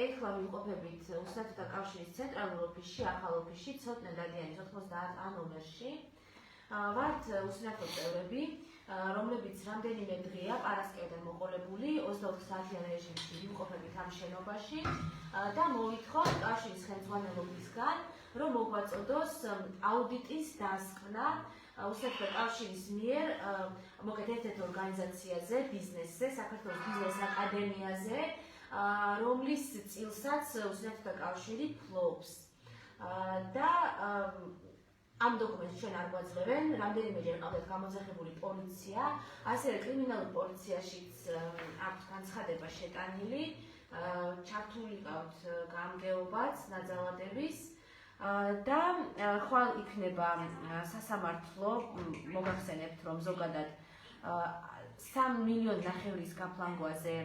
ეხლა ვიმყოფებით უსაფრთხო კავშირის ცენტრალურ ოფისში, ახალ ოფისში, ცოტნე დადიანის 90 ნომერში. ვართ უსაფრთხო წევრები, რომლებიც რამდენიმე დღეა პარასკევიდან მოყოლებული 24 საათიან რეჟიმში ვიმყოფებით ამ შენობაში და მოვითხოვთ კავშირის ხელმძღვანელობისგან, რომ მოგვაწოდოს აუდიტის დასკვნა უსაფრთხო კავშირის მიერ მოკეთ ერთ-ერთ ორგანიზაციაზე, ბიზნესზე, საქართველოს ბიზნეს აკადემიაზე, რომლის წილსაც უსაფრთხო კავშირი ფლობს. და ამ დოკუმენტს ჩვენ არ გვაძლევენ, რამდენიმეჯერ ყავდათ გამოძახებული პოლიცია, ასევე კრიმინალურ პოლიციაშიც აქვს განცხადება შეტანილი, ჩართული ყავთ გამგეობაც, ნაძალადების და ხვალ იქნება სასამართლო, მოგახსენებთ, რომ ზოგადად 3 მილიონი ნახევრის გაფლანგვაზე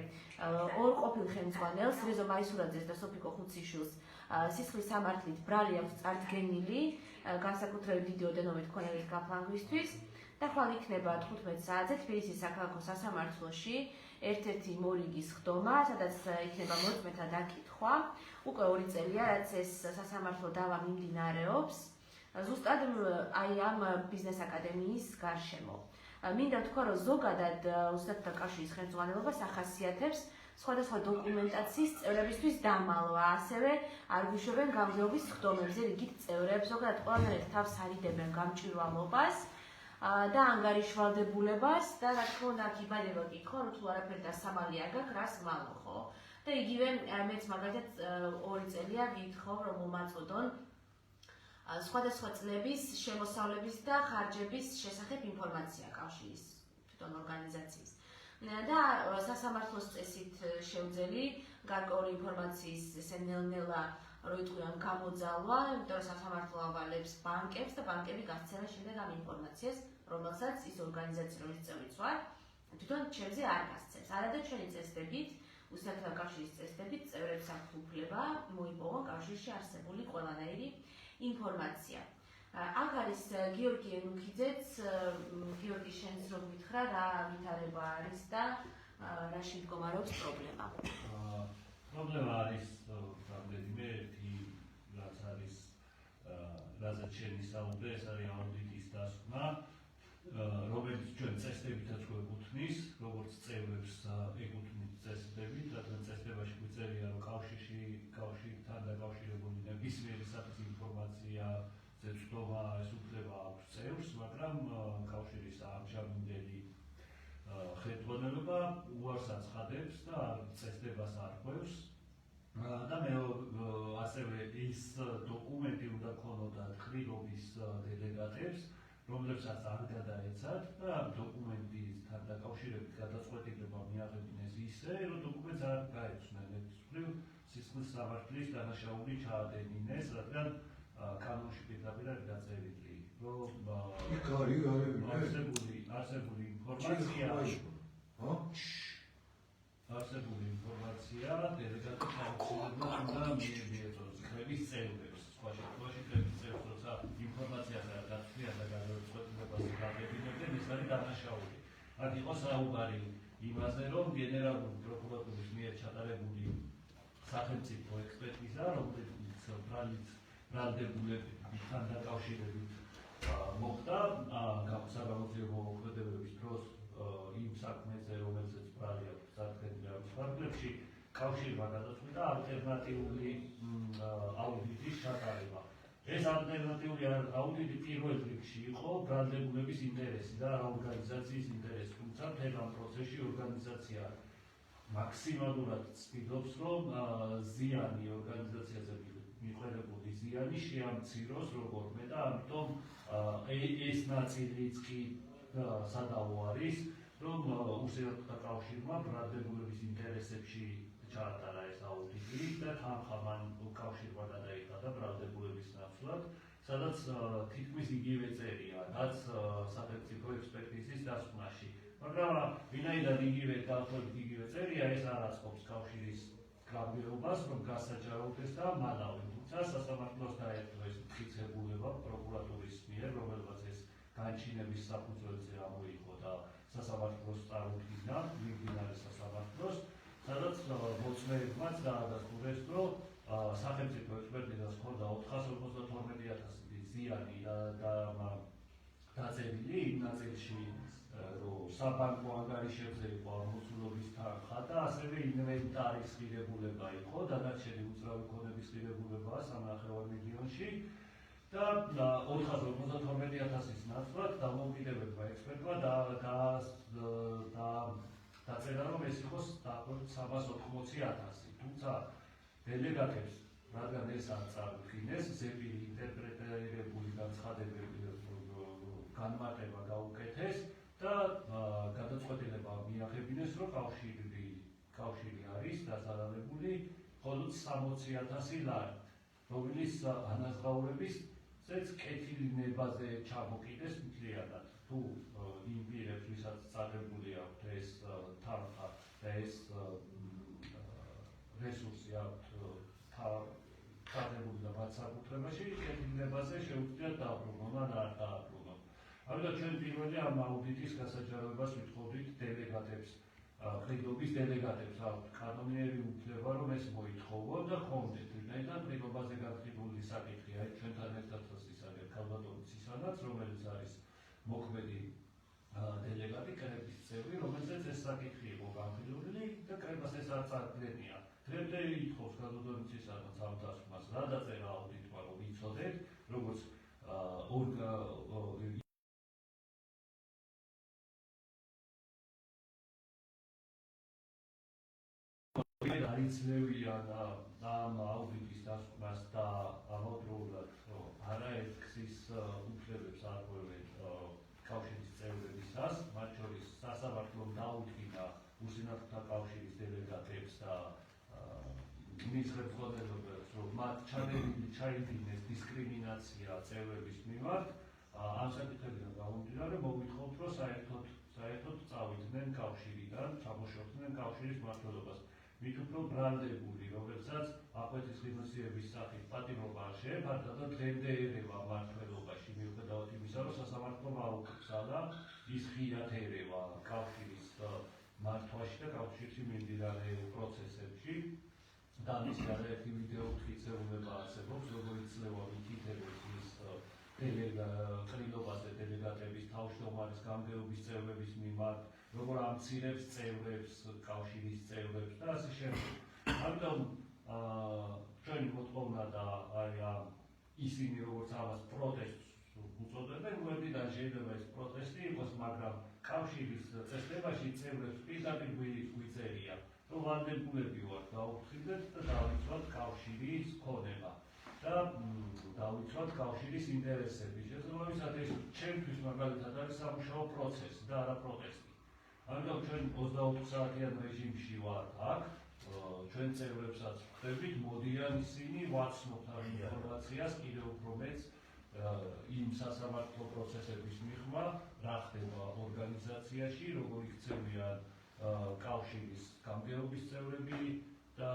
ორ ყოფილ ხელმძღვანელს, რეზო მაისურაძეს და სოფიკო ხუციშვილს სისხლის სამართლით ბრალი აქვს წარდგენილი, განსაკუთრებით დიდი ოდენობით მქონელის გაფლანგვისთვის და ხვალ იქნება 15 საათზე თბილისის საქალაქო სასამართლოში ერთ-ერთი მორიგის ხდომა, სადაც იქნება მოწმეთა დაკითხვა. უკვე 2 წელია, რაც ეს სასამართლო დავა მიმდინარეობს, ზუსტად აი ამ ბიზნეს აკადემიის გარშემო. მინდა ვთქვა, რომ ზოგადად უსაფრთხო კავშირის ხელმძღვანელობას ახასიათებს სხვადასხვა დოკუმენტაციის წევრებისთვის დამალვა, ასევე არ გვიშვებენ გამგეობის ხდომებზე რიგით წევრებს, ზოგადად ყველანაირად თავს არიდებენ გამჭვირვალობას და ანგარიშვალდებულებას და რა თქმა უნდა აქ იბადება კითხვა, რომ თუ არაფერი დასამალი არ გაქვს, რას ვალო, ხო? და იგივე მეც მაგალითად 2 წელია ვითხოვ, რომ მომაწოდონ სხვადასხვა წლების შემოსავლების და ხარჯების შესახებ ინფორმაცია კავშირის თვითონ ორგანიზაციის. და სასამართლოს წესით შევძელი გარკვეული ინფორმაციის ესე ნელ-ნელა რო იტყვიან გამოძალვა, იმიტომ რომ სასამართლო ავალებს ბანკებს და ბანკები გასცემენ შემდეგ ამ ინფორმაციას, რომელსაც ის ორგანიზაცია, რომლის წევრიც ვარ, თვითონ ჩემზე არ გასცემს. არადა ჩვენი წესდებით, უსაფრთხო კავშირის წესდებით წევრებს აქვთ უფლება მოიპოვონ კავშირში არსებული ყველანაირი ინფორმაცია. აქ არის გიორგი ენუქიძეც, გიორგი შენს რომ გითხრა რა ვითარება არის და რაში მდგომარეობს პრობლემა. პრობლემა არის რამდენიმე, ერთი რაც არის რაზეც შეისაუბრე, ეს არის აუდიტის დასკვნა, რომელიც ჩვენ წესდებითაც გვეკუთვნის, როგორც წევრებს ეკუთვნით წესდებით, რადგან წესდებაში გვიწერია, რომ კავშირთან დაკავშირებული ნებისმიერი სახის ინფორმაცია ზეწდობა ეს უფლება აქვს წევრს, მაგრამ კავშირის ამჟამინდელი ხელმძღვანელობა უარს აცხადებს და წესდებას არ ხვევს. და მე ასევე ის დოკუმენტი უნდა ქონოდათ ხრილობის დელეგატებს, რომლებსაც არ გადაეცათ და ამ დოკუმენტთან დაკავშირებით გადაწყვეტილება მიაღებინეს ისე, რომ დოკუმენტს არ გაეცნენ მხრივ სისხლის სამართლის დანაშაული ჩაადენინეს, რადგან კანონში პირდაპირ არის დაწერილი, რომ არსებული ინფორმაცია დელეგატებს აუცილებლად უნდა მიეწოდოს კრების წევრებს. სხვა შემთხვევაში კრების წევრს როცა ინფორმაციას არ გაცვლიან და გადაწყვეტილებას გაგებინებდნენ, ეს არის დანაშაული. აქ იყო საუბარი იმაზე, რომ გენერალური პროკურატურის მიერ ჩატარებული სახელმწიფო ექსპერტიზა, რომელიც ბრალდებულებთან დაკავშირებით მოხდა საგამოძიებო მოქმედებების დროს იმ საქმეზე, რომელზეც ბრალი აქვს წარდგენილი არის ფარგლებში, კავშირმა გადაწყვიტა ალტერნატიული აუდიტის ჩატარება. ეს ალტერნატიული აუდიტი პირველ რიგში იყო ბრალდებულების ინტერესი და ორგანიზაციის ინტერესი, თუმცა მთელ ამ პროცესში ორგანიზაცია მაქსიმალურად ცდილობს, რომ ზიანი ორგანიზაციაზე მიყოლებული ზიანი შეამციროს როგორმე და ამიტომ ეს ნაწილიც კი სადავო არის, რომ უსაფრთხო კავშირმა ბრალდებულების ინტერესებში ჩაატარა ეს აუდიტი და თანხა მან კავშირმა გადაიხადა ბრალდებულების ნაცვლად, სადაც თითქმის იგივე წერია, რაც სახელმწიფო ექსპერტიზის დასკვნაში. მაგრამ ვინაიდან იგივე დაახლოებით იგივე წერია, ეს არ აწყობს კავშირის გამგეობას, რომ გასაჯაროდეს და მალავი. თუმცა სასამართლოს დაერთო ეს მტკიცებულება პროკურატურის მიერ, რომელსაც ეს განჩინების საფუძველზე ამოიღო და სასამართლოს წარუდგინა, მიმდინარე სასამართლოს, სადაც მოწმეებმაც დაადასტურეს, რომ სახელმწიფო ექსპერტიზას ჰქონდა 452,000 ზიანი დაწერილი იმ ნაწილში, რომ საბანკო ანგარიშებზე იყო აღმოცულობის თანხა და ასევე ინვენტარის ღირებულება იყო, დანარჩენი უძრავი ქონების ღირებულებაა 3,5 მილიონში და 452,000-ის ნაცვლად დამოუკიდებელმა ექსპერტმა დაწერა, რომ ეს იყოს დაახლოებით 380,000. თუმცა დელეგატებს, რადგან ეს არ წარუდგინეს, ზეპირი ინტერპრეტირებული განცხადებები განმარტება გაუკეთეს და გადაწყვეტილება მიაღებინეს, რომ კავშირი არის დაზარალებული მხოლოდ 60,000 ლარი, რომლის ანაზღაურებისეც კეთილი ნებაზე ჩამოკიდეს მთლიანად. თუ იმ პირებს, ვისაც წარებული აქვთ ეს თანხა და ეს რესურსი აქვთ წარებული და მათ საკუთრებაში, კეთილი ნებაზე შეუძლიათ დააბრუნონ ან არ დააბრუნონ. ამიტომ ჩვენ პირველი ამ აუდიტის გასაჯაროებას ვითხოვდით დელეგატებს, ყრილობის დელეგატებს აქვთ კანონიერი უფლება, რომ ეს მოითხოვონ და ხომდეთ. ვინაიდან ყრილობაზე განხილული საკითხია, ჩვენთან ერთადაც ისაგერ ქალბატონი ცისანაც, რომელიც არის მოქმედი დელეგატი, კრების წევრი, რომელზეც ეს საკითხი იყო განხილული და კრებას ეს არ წარდგენია. დღემდე ითხოვს ქალბატონი ცისანაც ამ დასკვნას, რა დაწერა აუდიტმა, რომ იცოდეთ, როგორც არ იცნევიან ამ აუდიტის დასკვნას და ამავდროულად არაერთ გზის უფლებებს არღვევენ კავშირის წევრებისას, მათ შორის სასამართლომ დაუდგინა უსინათლოთა კავშირის დელეგატებს და მისღებს ხოდელობას, რომ მათ ჩაიდინეს დისკრიმინაცია წევრების მიმართ. ამ საკითხებიდან გამომდინარე, მოგვითხოვთ, რომ საერთოდ წავიდნენ კავშირიდან, ჩამოშორდნენ კავშირის მმართველობას. მით უფრო ბრალდებული, რომელსაც აყვეთის ღირსების სახით პატიმრობა არ შეეფარდა და დღემდე ერევა მმართველობაში, მიუხედავად იმისა, რომ სასამართლომ აუკრძალა ის ღიად ერევა კავშირის მართვაში და კავშირში მიმდინარე პროცესებში. და ამის არაერთი ვიდეო ხიძეულება არსებობს, როგორ იძლევა მითითებებს ის ყრილობაზე დელეგატების თავმჯდომარის გამგეობის წევრების მიმართ, როგორ ამცირებს წევრებს, კავშირის წევრებს და ასე შემდეგ. ამიტომ ჩვენი მოთხოვნა და ისინი როგორც ამას პროტესტს უწოდებენ, გვერდიდან შეიძლება ეს პროტესტი იყოს, მაგრამ კავშირის წესდებაში წევრებს პირდაპირ გვიწერია, რომ ვალდებულები ვართ გაუფრთხილდეთ და დავიცვათ კავშირის ქონება და დავიცვათ კავშირის ინტერესები. შესაბამისად ეს ჩემთვის მაგალითად არის სამუშაო პროცესი და არა პროტესტი. ამიტომ ჩვენ 24 საათიან რეჟიმში ვართ აქ, ჩვენ წევრებსაც ვხვდებით, მოდიან ისინი, ვაცნობთ ამ ინფორმაციას კიდევ უფრო მეც იმ სასამართლო პროცესების მიღმა, რა ხდება ორგანიზაციაში, როგორ იქცევიან კავშირის გამგეობის წევრები და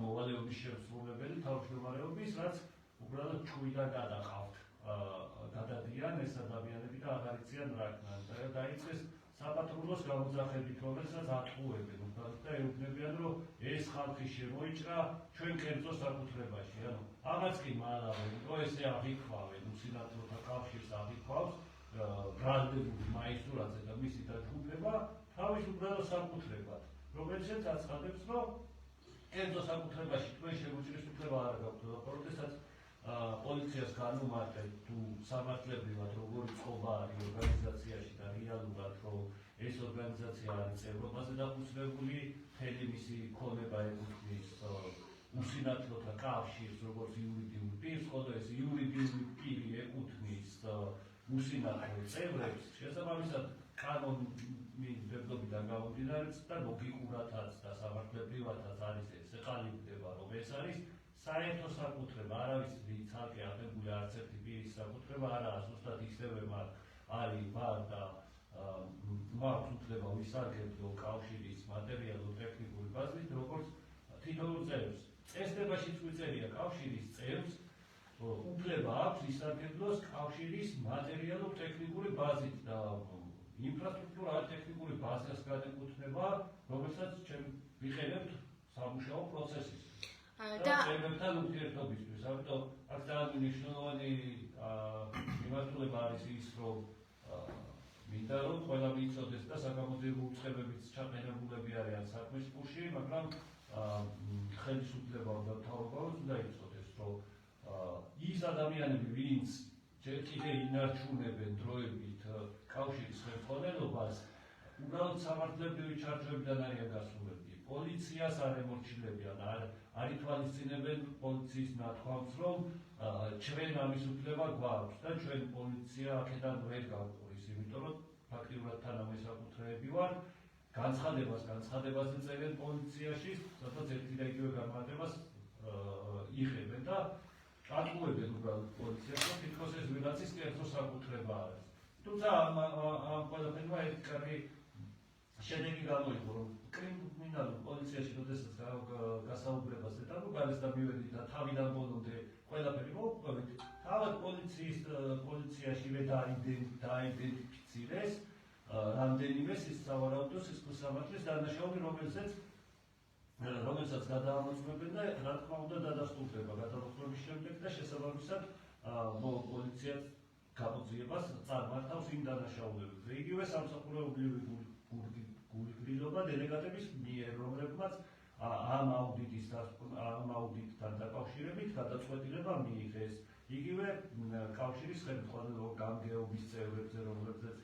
მოვალეობის შემსრულებელი თავმჯდომარეობის, რაც უბრალოდ ჩვიდან გადაყავთ. გადადიან ეს ადამიანები და აღარ იციან რა ქნან. დაიწყეს საპატრულოს გამოძახებით, რომელსაც ატყუებენ და ეუბნებიან, რომ ეს ხალხი შემოიჭრა ჩვენ კერძო საკუთრებაში. ანუ ამაც კი მალავენ, რომ ესე აღიქვავენ, უსინათლოთა კავშირს აღიქვავს ბრალდებული მაისურაძე და მისი დაჯგუფება თავის უბრალოდ საკუთრებად, რომელსაც აცხადებს, რომ კერძო საკუთრებაში თქვენ შემოჭრის უფლება არ გაქვთ. როდესაც პოლიციას განუმარტეთ თუ სამართლებრივად როგორი წყობა არის ორგანიზაციაში და რეალურად რომ ეს ორგანიზაცია არის წევრობაზე დაფუძნებული, მთელი მისი ქონება ეკუთვნის უსინათლოთა კავშირს როგორც იურიდიულ პირს, ხოლო ეს იურიდიული პირი ეკუთვნის უსინათლო წევრებს, შესაბამისად კანონმდებლობიდან გამომდინარე და ლოგიკურადაც და სამართლებრივადაც არის ეს ეყალიბდება, რომ ეს არის საერთო საკუთრება, არავის ცალკე აღებული არც ერთი პირის საკუთრება არაა, ზუსტად ისევე არის და მაქვს უფლება ვისარგებლო კავშირის მატერიალურ-ტექნიკური ბაზით, როგორც თითოეულ წევრს. წესდებაშიც გვიწერია კავშირის წევრს უფლება აქვს ისარგებლოს კავშირის მატერიალურ-ტექნიკური ბაზით და ინფრასტრუქტურა ტექნიკური ბაზას განეკუთვნება, რომელსაც ვიყენებთ სამუშაო პროცესის. და წევრებთან ურთიერთობისთვის, ამიტომ აქ ძალიან მნიშვნელოვანი მიმართულება არის ის, რომ მინდა რომ ყველა მიცოდეს და საგამოძიებო უწყებებიც ჩაყენებულები არიან საქმის პუში, მაგრამ ხელისუფლება და მთავრობა უნდა იცოდეს, რომ ის ადამიანები, ვინც ჯერ კიდევ ინარჩუნებენ დროებით კავშირის ხელმძღვანელობას, უბრალოდ სამართლებრივი ჩარჩოებიდან არიან დასრულებული. პოლიციას არ ემორჩილებიან, არ ითვალისწინებენ პოლიციის ნათქვამს, რომ ჩვენ ამის უფლება გვაქვს და ჩვენ პოლიცია აქედან ვერ გავყურის, იმიტომ რომ ფაქტიურად თანამესაკუთრეები ვართ. განცხადებაზე წერენ პოლიციაში, სადაც ერთი და იგივე განმარტებას იღებენ და ატყუებენ უბრალოდ პოლიციას, რომ თითქოს ეს ვიღაცის კერძო საკუთრება არის. თუმცა ამ ყველაფერმა ერთი კარგი შედეგი გამოიღო, რომ კრიმინალურ პოლიციაში როდესაც გასაუბრებას ეტარებოდეს და მივედით და თავიდან ბოლომდე ყველაფერი მოვყვებით, თავად პოლიციაშივე დაიდენტიფიცირეს რამდენიმე სავარაუდო სისხლისამართლის დანაშაული, რომელსაც გადაამოწმებენ და რა თქმა უნდა დადასტურდება გადამოწმების შემდეგ და შესაბამისად პოლიციაც გამოძიებას წარმართავს იმ დანაშაულებებზე. იგივე სამსახურეობრივი გულგრილობა დელეგატების მიერ, რომლებმაც ამ აუდიტთან დაკავშირებით გადაწყვეტილება მიიღეს. იგივე კავშირის ხელმძღვანელო გამგეობის წევრებზე, რომლებზეც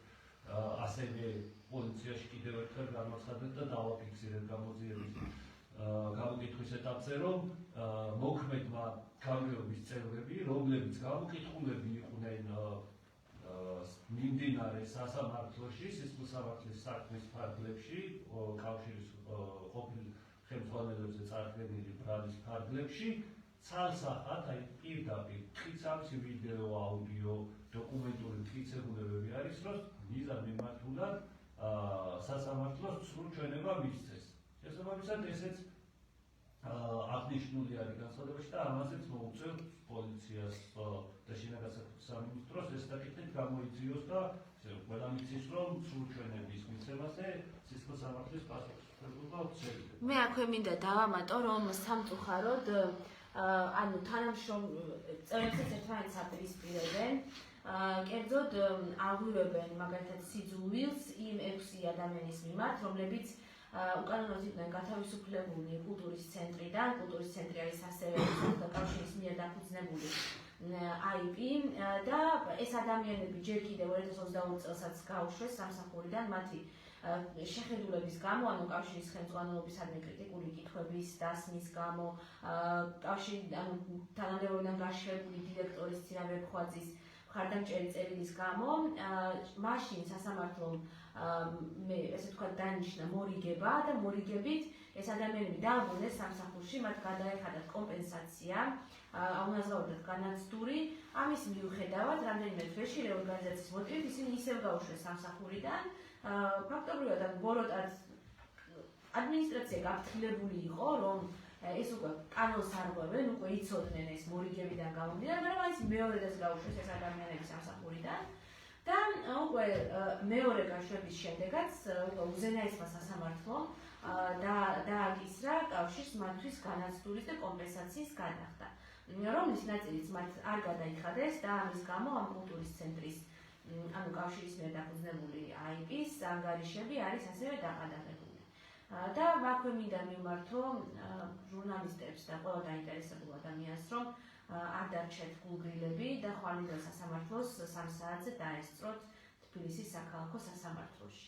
ასევე პოლიციაში კიდევ ერთხელ განაცხადეთ და დავაფიქსირეთ გამოკითხვის ეტაპზე, რომ მოქმედმა გამგეობის წევრები, რომლებიც გამოკითხულები იყვნენ მიმდინარე სასამართლოში, სისხლისამართლის საქმის ფარგლებში, კავშირის ყოფილ ხელმძღვანელებზე წარდგენილი ბრალის ფარგლებში, ცალსახად, აი პირდაპირ მტკიცავს ვიდეო, აუდიო, დოკუმენტური მტკიცებულებები არის, რომ მიზან მიმართულად სასამართლოს სრულ ჩვენება მისცეს. შესაბამისად, ესეც აღნიშნული არის განცხადებაში და ამაზეც მოუწევთ პოლიციას და შინაგან საქმეთა სამინისტროს ეს საკითხით გამოიძიოს და ყველა მიცის, რომ სრულ ჩვენების მიცემაზე სისხლისამართლის პასუხისმგებლობა შეიძინა. მე აქვე მინდა დავამატო, რომ სამწუხაროდ ანუ წევრებსაც ერთმანეთს აპირისპირებენ, კერძოდ აღვივებენ მაგალითად სიძულვილს იმ 6 ადამიანის მიმართ, რომლებიც უკანონოდ იყვნენ გათავისუფლებული კულტურის ცენტრიდან. კულტურის ცენტრი არის ასევე კავშირის მიერ დაფუძნებული IP და ეს ადამიანები ჯერ კიდევ 2022 წელსაც გაუშვეს სამსახურიდან მათი შეხედულების გამო, ანუ კავშირის ხელმძღვანელობისადმი კრიტიკული კითხვების დასმის გამო, თანამდებობიდან გაშვებული დირექტორის ძირა ვერხვაძის მხარდამჭერი წერილის გამო, მაშინ სასამართლომ ესე ვთქვათ დანიშნა მორიგება და მორიგებით ეს ადამიანები დააბრუნეს სამსახურში, მათ გადაეხადათ კომპენსაცია, აუნაზღაურდათ განაცდური. ამის მიუხედავად, რამდენიმე თვეში რეორგანიზაციის მოტივით ისინი ისევ გაუშვეს სამსახურიდან. ფაქტობრივად ბოროტად ადმინისტრაცია გაფრთხილებული იყო, რომ ეს უკვე კანონს არღვევენ, უკვე იცოდნენ ეს მორიგებიდან გამომდინარე, მაგრამ ის მეორედაც გაუშვეს ეს ადამიანები სამსახურიდან. და უკვე მეორე გაშვების შემდეგაც უზენაესმა სასამართლომ დააკისრა კავშირს მათთვის განაცდურის და კომპენსაციის გადახდა, რომლის ნაწილიც მათ არ გადაიხადეს და ამის გამო ამ კულტურის ცენტრის ანუ კავშირის მიერ დაფუძნებული IP-ის ანგარიშები არის ასევე დაყადაღებული. და აქვე მინდა მივმართო ჟურნალისტებს და ყველა დაინტერესებულ ადამიანს, რომ არ დარჩეთ გულგრილები და ხვალინდელ სასამართლოს 3 საათზე დაესწროთ თბილისის საქალაქო სასამართლოში.